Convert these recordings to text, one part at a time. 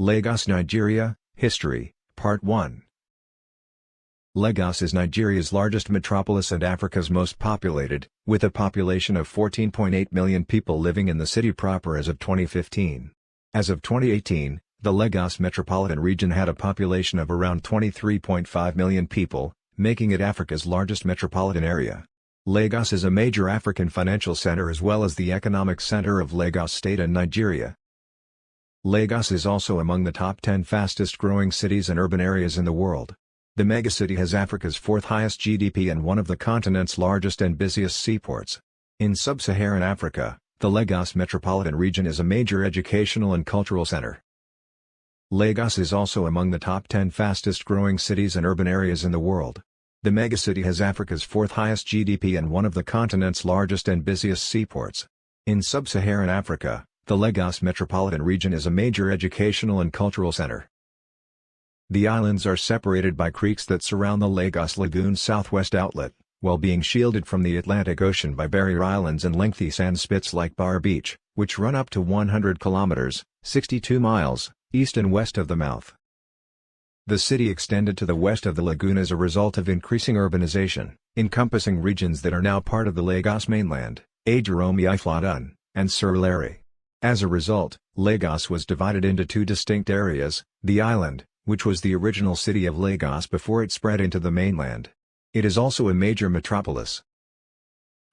Lagos, Nigeria, History, Part 1. Lagos is Nigeria's largest metropolis and Africa's most populated, with a population of 14.8 million people living in the city proper as of 2015. As of 2018, the Lagos Metropolitan region had a population of around 23.5 million people, making it Africa's largest metropolitan area. Lagos is a major African financial center as well as the economic center of Lagos State and Nigeria. Lagos is also among the top 10 fastest-growing cities and urban areas in the world. The megacity has Africa's fourth highest GDP and one of the continent's largest and busiest seaports. In sub-Saharan Africa, the Lagos metropolitan region is a major educational and cultural center. Lagos is also among the top 10 fastest-growing cities and urban areas in the world. The megacity has Africa's fourth highest GDP and one of the continent's largest and busiest seaports. In sub-Saharan Africa, the Lagos metropolitan region is a major educational and cultural center. The islands are separated by creeks that surround the Lagos Lagoon's southwest outlet, while being shielded from the Atlantic Ocean by barrier islands and lengthy sand spits like Bar Beach, which run up to 100 kilometers, 62 miles, east and west of the mouth. The city extended to the west of the lagoon as a result of increasing urbanization, encompassing regions that are now part of the Lagos mainland, Ajeromi Ifladun, and Surulere. As a result, Lagos was divided into two distinct areas, the island, which was the original city of Lagos before it spread into the mainland. It is also a major metropolis.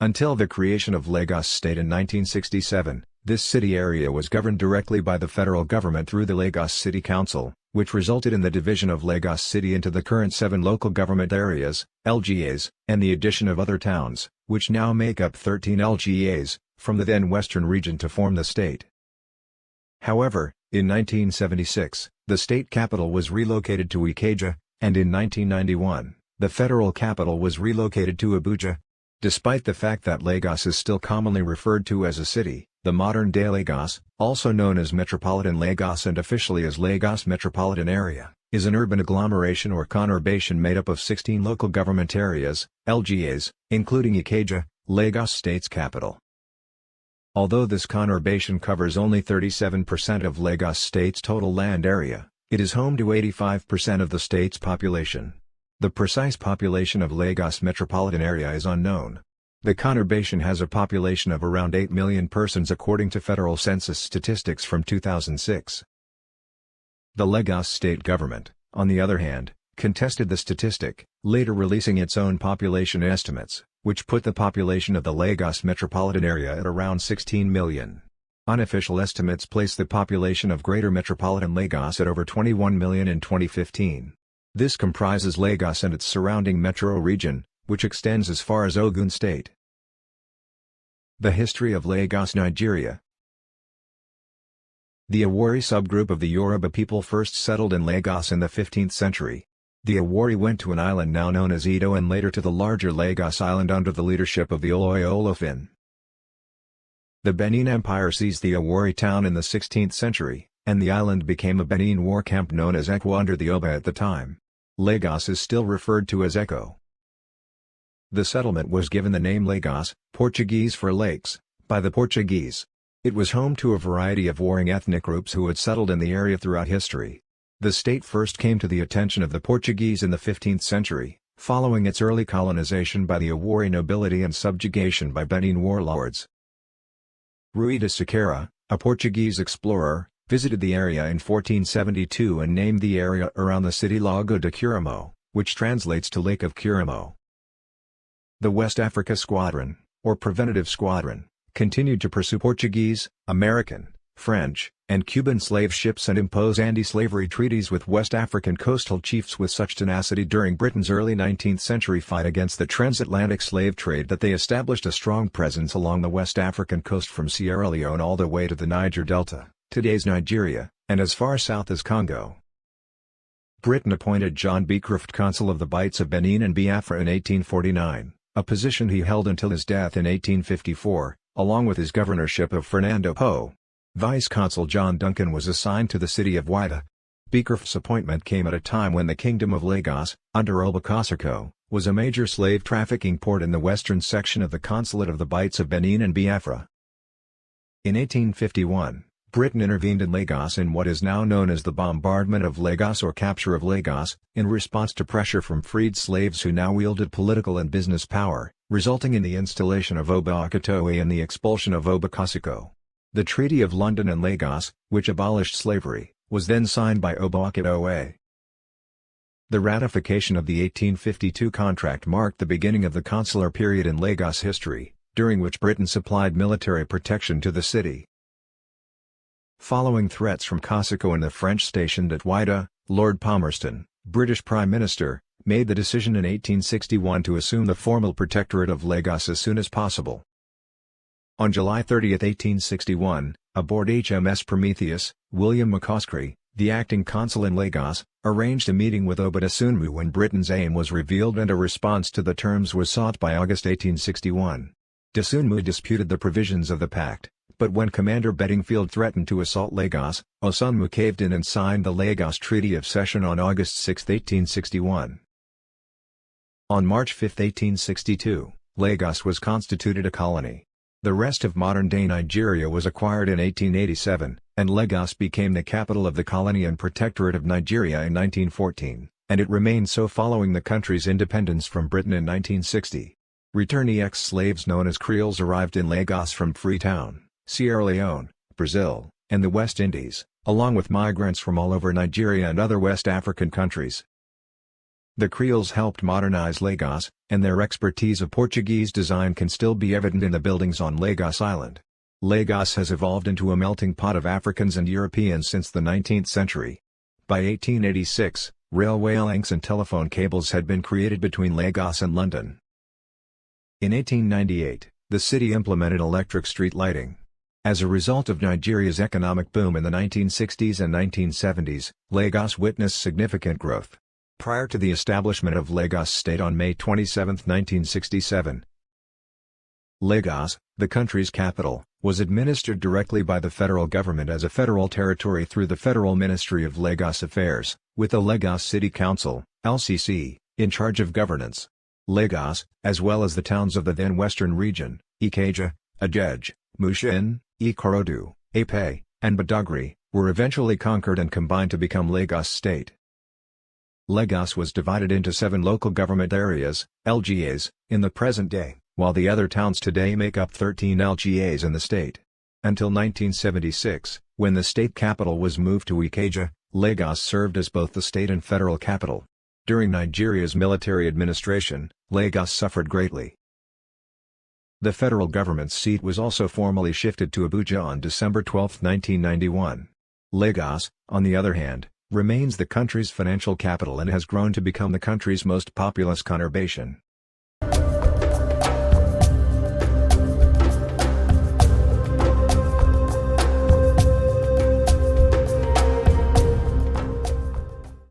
Until the creation of Lagos State in 1967, this city area was governed directly by the federal government through the Lagos City Council, which resulted in the division of Lagos City into the current 7 local government areas, LGAs, and the addition of other towns, which now make up 13 LGAs, from the then western region to form the state. However, in 1976, the state capital was relocated to Ikeja, and in 1991, the federal capital was relocated to Abuja. Despite the fact that Lagos is still commonly referred to as a city, the modern-day Lagos, also known as Metropolitan Lagos and officially as Lagos Metropolitan Area, is an urban agglomeration or conurbation made up of 16 local government areas, LGAs, including Ikeja, Lagos State's capital. Although this conurbation covers only 37% of Lagos State's total land area, it is home to 85% of the state's population. The precise population of Lagos metropolitan area is unknown. The conurbation has a population of around 8 million persons according to federal census statistics from 2006. The Lagos state government, on the other hand, contested the statistic, later releasing its own population estimates, which put the population of the Lagos metropolitan area at around 16 million. Unofficial estimates place the population of Greater Metropolitan Lagos at over 21 million in 2015. This comprises Lagos and its surrounding metro region, which extends as far as Ogun State. The history of Lagos, Nigeria. The Awari subgroup of the Yoruba people first settled in Lagos in the 15th century. The Awari went to an island now known as Edo and later to the larger Lagos Island under the leadership of the Oloyo-Olofin. The Benin Empire seized the Awari town in the 16th century, and the island became a Benin war camp known as Eko under the Oba at the time. Lagos is still referred to as Eko. The settlement was given the name Lagos, Portuguese for lakes, by the Portuguese. It was home to a variety of warring ethnic groups who had settled in the area throughout history. The state first came to the attention of the Portuguese in the 15th century, following its early colonization by the Awari nobility and subjugation by Benin warlords. Rui de Siqueira, a Portuguese explorer, visited the area in 1472 and named the area around the city Lago de Curamo, which translates to Lake of Curamo. The West Africa Squadron, or Preventative Squadron, continued to pursue Portuguese, American, French, and Cuban slave ships and impose anti-slavery treaties with West African coastal chiefs with such tenacity during Britain's early 19th century fight against the transatlantic slave trade that they established a strong presence along the West African coast from Sierra Leone all the way to the Niger Delta, today's Nigeria, and as far south as Congo. Britain appointed John Beecroft consul of the Bights of Benin and Biafra in 1849, a position he held until his death in 1854, along with his governorship of Fernando Po. Vice-Consul John Duncan was assigned to the city of Wida. Beecroft's appointment came at a time when the Kingdom of Lagos, under Obakosoko, was a major slave trafficking port in the western section of the Consulate of the Bights of Benin and Biafra. In 1851, Britain intervened in Lagos in what is now known as the Bombardment of Lagos or Capture of Lagos, in response to pressure from freed slaves who now wielded political and business power, resulting in the installation of Oba Akitoye and the expulsion of Oba Kosiko. The Treaty of London and Lagos, which abolished slavery, was then signed by Oba Akitoye. The ratification of the 1852 contract marked the beginning of the consular period in Lagos history, during which Britain supplied military protection to the city. Following threats from Kosiko and the French stationed at Wida, Lord Palmerston, British Prime Minister, made the decision in 1861 to assume the formal protectorate of Lagos as soon as possible. On July 30, 1861, aboard HMS Prometheus, William McCoskrie, the acting consul in Lagos, arranged a meeting with Oba Asunmu when Britain's aim was revealed and a response to the terms was sought by August 1861. Asunmu disputed the provisions of the pact, but when Commander Bedingfield threatened to assault Lagos, Asunmu caved in and signed the Lagos Treaty of Cession on August 6, 1861. On March 5, 1862, Lagos was constituted a colony. The rest of modern-day Nigeria was acquired in 1887, and Lagos became the capital of the colony and protectorate of Nigeria in 1914, and it remained so following the country's independence from Britain in 1960. Returnee ex-slaves known as Creoles arrived in Lagos from Freetown, Sierra Leone, Brazil, and the West Indies, along with migrants from all over Nigeria and other West African countries. The Creoles helped modernize Lagos, and their expertise of Portuguese design can still be evident in the buildings on Lagos Island. Lagos has evolved into a melting pot of Africans and Europeans since the 19th century. By 1886, railway links and telephone cables had been created between Lagos and London. In 1898, the city implemented electric street lighting. As a result of Nigeria's economic boom in the 1960s and 1970s, Lagos witnessed significant growth. Prior to the establishment of Lagos State on May 27, 1967, Lagos, the country's capital, was administered directly by the federal government as a federal territory through the Federal Ministry of Lagos Affairs, with the Lagos City Council, LCC, in charge of governance. Lagos, as well as the towns of the then western region, Ikeja, Ajej, Mushin, Ikorodu, Ape, and Badagry, were eventually conquered and combined to become Lagos State. Lagos was divided into 7 local government areas, LGAs, in the present day, while the other towns today make up 13 LGAs in the state. Until 1976, when the state capital was moved to Ikeja, Lagos served as both the state and federal capital. During Nigeria's military administration, Lagos suffered greatly. The federal government's seat was also formally shifted to Abuja on December 12, 1991. Lagos, on the other hand, remains the country's financial capital and has grown to become the country's most populous conurbation.